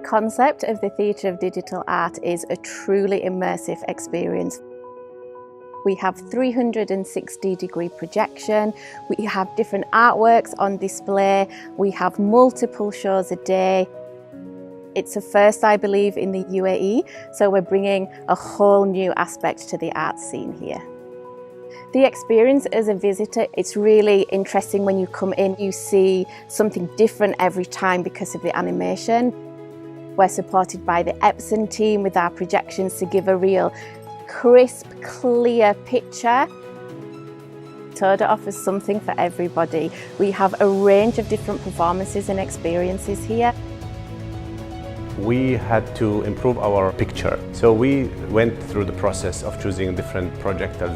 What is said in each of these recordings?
concept of the Theatre of Digital Art is a truly immersive experience. We have 360-degree projection, we have different artworks on display, we have multiple shows a day. It's a first, I believe, in the UAE, so we're bringing a whole new aspect to the art scene here. The experience as a visitor, it's really interesting when you come in, you see something different every time because of the animation. We're supported by the Epson team with our projections to give a real crisp, clear picture. ToDA offers something for everybody. We have a range of different performances and experiences here. We had to improve our picture, so we went through the process of choosing different projectors.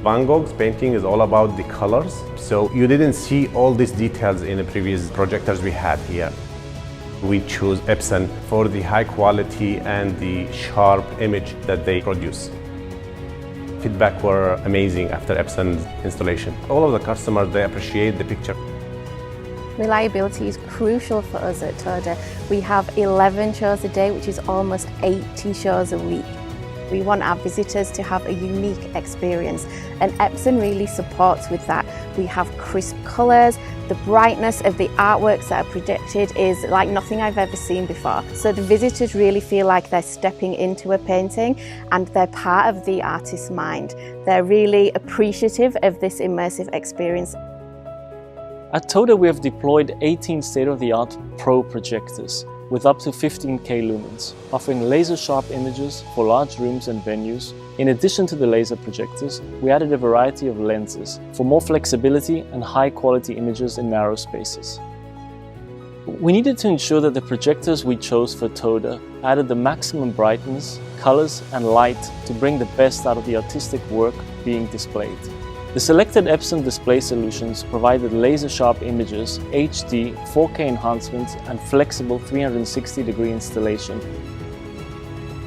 Van Gogh's painting is all about the colors, so you didn't see all these details in the previous projectors we had here. We chose Epson for the high quality and the sharp image that they produce. Feedback were amazing after Epson's installation. All of the customers, they appreciate the picture. Reliability is crucial for us at ToDA. We have 11 shows a day, which is almost 80 shows a week. We want our visitors to have a unique experience, and Epson really supports with that. We have crisp colours, the brightness of the artworks that are projected is like nothing I've ever seen before. So the visitors really feel like they're stepping into a painting and they're part of the artist's mind. They're really appreciative of this immersive experience. At ToDA we have deployed 18 state-of-the-art Pro projectors with up to 15K lumens, offering laser-sharp images for large rooms and venues. In addition to the laser projectors, we added a variety of lenses for more flexibility and high-quality images in narrow spaces. We needed to ensure that the projectors we chose for ToDA added the maximum brightness, colors and light to bring the best out of the artistic work being displayed. The selected Epson display solutions provided laser-sharp images, HD, 4K enhancements and flexible 360-degree installation.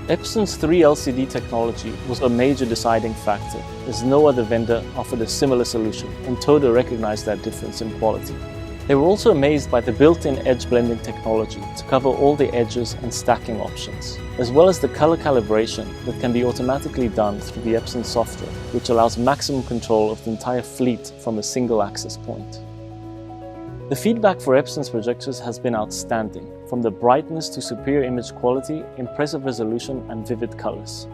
Epson's 3 LCD technology was a major deciding factor, as no other vendor offered a similar solution, and ToDA recognized that difference in quality. They were also amazed by the built-in edge blending technology to cover all the edges and stacking options, as well as the color calibration that can be automatically done through the Epson software, which allows maximum control of the entire fleet from a single access point. The feedback for Epson's projectors has been outstanding, from the brightness to superior image quality, impressive resolution and vivid colors.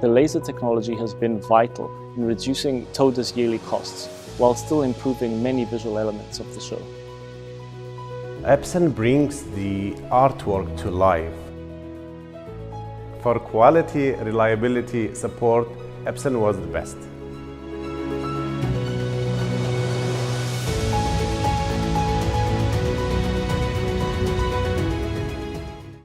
The laser technology has been vital in reducing ToDA's yearly costs, while still improving many visual elements of the show. Epson brings the artwork to life. For quality, reliability, support, Epson was the best.